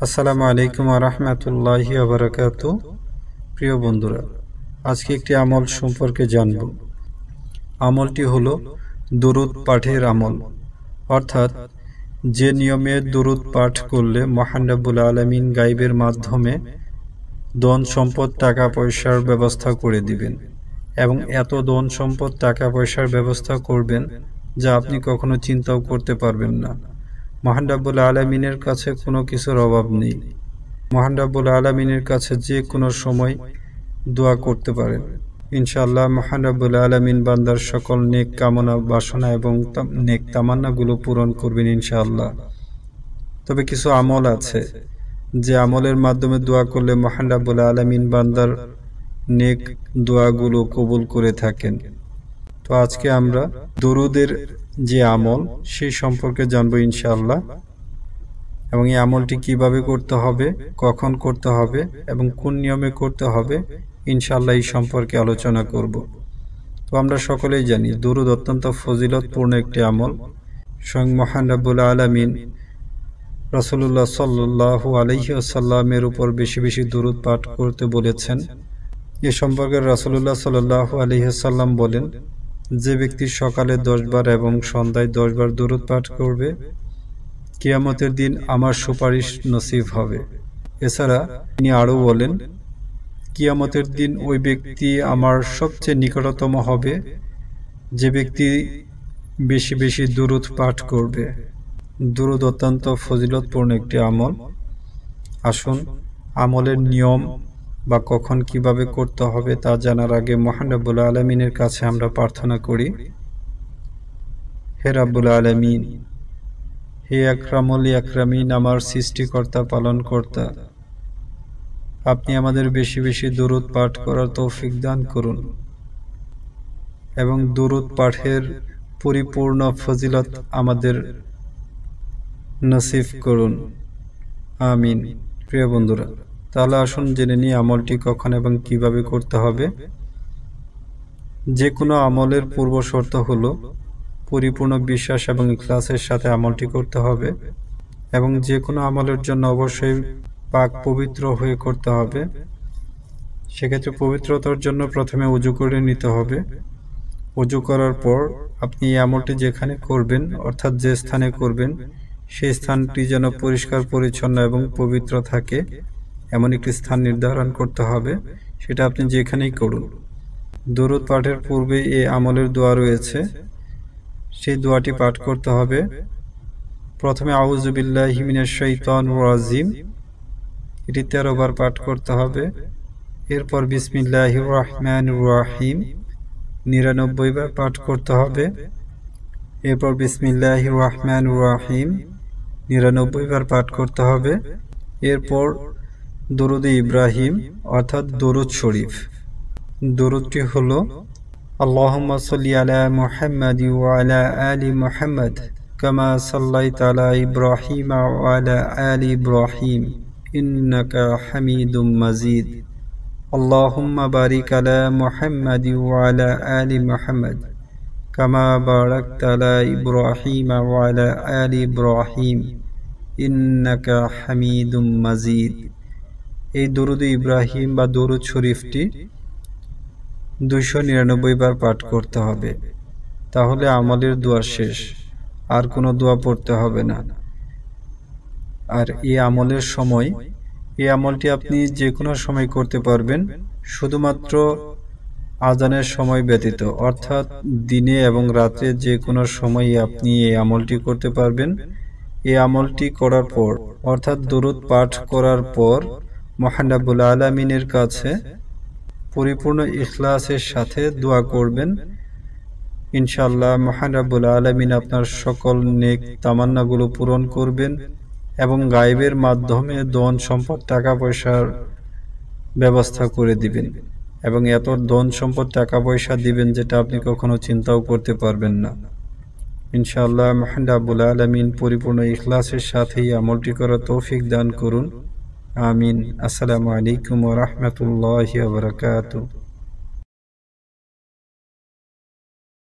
আসসালামু আলাইকুম ওয়া রাহমাতুল্লাহি ওয়া বারাকাতুহু। প্রিয় বন্ধুরা, আজকে একটি আমল সম্পর্কে জানব। আমলটি হলো দুরূদ পাঠের আমল, অর্থাৎ যে নিয়মে দুরূদ পাঠ করলে মহান রব্বুল আলামিন গায়বের মাধ্যমে ধন সম্পদ টাকা পয়সার ব্যবস্থা করে দিবেন, এবং এত ধন সম্পদ টাকা পয়সার ব্যবস্থা করবেন যা আপনি কখনো চিন্তাও করতে পারবেন না। মহান রব্বুল আলামিনের কাছে কোনো কিছুর অভাব নেই। মহান রব্বুল আলামিনের কাছে যে কোনো সময় দোয়া করতে পারেন। ইনশাআল্লাহ মহান রব্বুল আলামিন বান্দার সকল নেক কামনা বাসনা এবং নেক তামান্নাগুলো পূরণ করবেন ইনশাআল্লাহ। তবে কিছু আমল আছে যে আমলের মাধ্যমে দোয়া করলে মহান রব্বুল আলামিন বান্দার নেক দোয়াগুলো কবুল করে থাকেন। তো আজকে আমরা দরুদের যে আমল সেই সম্পর্কে জানবো ইনশাআল্লাহ, এবং এই আমলটি কিভাবে করতে হবে, কখন করতে হবে এবং কোন নিয়মে করতে হবে ইনশাআল্লাহ এই সম্পর্কে আলোচনা করব। তো আমরা সকলেই জানি দরুদ অত্যন্ত ফজিলতপূর্ণ একটি আমল। স্বয়ং মহান রব্বুল আলামিন রাসূলুল্লাহ সাল্লাল্লাহু আলাইহি ওয়াসাল্লামের উপর বেশি বেশি দরুদ পাঠ করতে বলেছেন। এ সম্পর্কে রাসূলুল্লাহ সাল্লাল্লাহু আলাইহি ওয়াসাল্লাম বলেন, যে ব্যক্তি সকালে 10 বার এবং সন্ধ্যায় 10 বার দরুদ পাঠ করবে, কিয়ামতের দিন আমার সুপারিশ নসিব হবে। এছাড়া তিনি আরও বলেন, কিয়ামতের দিন ওই ব্যক্তি আমার সবচেয়ে নিকটতম হবে যে ব্যক্তি বেশি বেশি দরুদ পাঠ করবে। দরুদ অত্যন্ত ফজিলতপূর্ণ একটি আমল। আসুন আমলের নিয়ম বা কখন কিভাবে করতে হবে তা জানার আগে মহান রব্বুল আলামিনের কাছে আমরা প্রার্থনা করি, হে রব্বুল আলামিন, হে আকরামুল আকরামিন, আমার সৃষ্টিকর্তা পালনকর্তা, আপনি আমাদের বেশি বেশি দরুদ পাঠ করার তৌফিক দান করুন এবং দরুদ পাঠের পরিপূর্ণ ফজিলত আমাদের নসিব করুন, আমিন। প্রিয় বন্ধুরা, তাহলে আসুন জেনে নিই আমলটি কখন এবং কিভাবে করতে হবে। যে কোনো আমলের পূর্ব শর্ত হলো পরিপূর্ণ বিশ্বাস এবং ইখলাসের সাথে আমলটি করতে হবে, এবং যে কোনো আমলের জন্য অবশ্যই পাক পবিত্র হয়ে করতে হবে। সেক্ষেত্রে পবিত্রতার জন্য প্রথমে উজু করে নিতে হবে। উজু করার পর আপনি এই আমলটি যেখানে করবেন, অর্থাৎ যে স্থানে করবেন, সেই স্থানটি যেন পরিষ্কার পরিচ্ছন্ন এবং পবিত্র থাকে এমন একটি স্থান নির্ধারণ করতে হবে। সেটা আপনি যেখানেই করুন। দরুদ পাঠের পূর্বে এই আমলের দোয়া রয়েছে, সেই দোয়াটি পাঠ করতে হবে। প্রথমে আউযু বিল্লাহি মিনাশ শাইতানির রাজিম, এটি 13 বার পাঠ করতে হবে। এরপর বিসমিল্লাহির রহমানির রহিম 99 বার পাঠ করতে হবে। এরপর বিসমিল্লাহির রহমানির রহিম 99 বার পাঠ করতে হবে। এরপর দরুদ ইব্রাহিম অর্থাৎ দরুদ শরীফ। দরুদটি হলো, আল্লাহুম্মা সাল্লি আলা মুহাম্মাদ ওয়া আলা আলি মুহাম্মাদ কামা সাল্লাইতা আলা ইব্রাহিম ওয়া আলা আলি ইব্রাহিম ইন্নাকা হামিদুম মাজিদ। আল্লাহুম্মা বারিক আলা মুহাম্মাদ ওয়া আলা আলি মুহাম্মাদ কামা বারাকতা আলা ইব্রাহিম ওয়া আলা আলি ইব্রাহিম ইন্নাকা হামিদুম মাজিদ। এই দরুদ ইব্রাহিম বা দরুদ শরীফটি 299 বার পাঠ করতে হবে। তাহলে আমলের দোয়া শেষ, আর কোনো দোয়া পড়তে হবে না। আর এই আমলের সময়, এই আমলটি আপনি যে কোনো সময় করতে পারবেন, শুধুমাত্র আজানের সময় ব্যতীত, অর্থাৎ দিনে এবং রাতে যে কোনো সময় আপনি এই আমলটি করতে পারবেন। এই আমলটি করার পর, অর্থাৎ দরুদ পাঠ করার পর মহান রব্বুল আলামিনের কাছে পরিপূর্ণ ইখলাসের সাথে দোয়া করবেন। ইনশাআল্লাহ মহান রব্বুল আলামিন আপনার সকল নেক তামান্নাগুলো পূরণ করবেন এবং গায়বের মাধ্যমে ধন সম্পদ টাকা পয়সার ব্যবস্থা করে দিবেন, এবং এত ধন সম্পদ টাকা পয়সা দিবেন যেটা আপনি কখনো চিন্তাও করতে পারবেন না। ইনশাআল্লাহ মহান রব্বুল আলামিন পরিপূর্ণ ইখলাসের সাথেই আমলটি করার তৌফিক দান করুন, আমিন। আসসালামু আলাইকুম ওয়া রাহমাতুল্লাহি ওয়া বারাকাতুহু।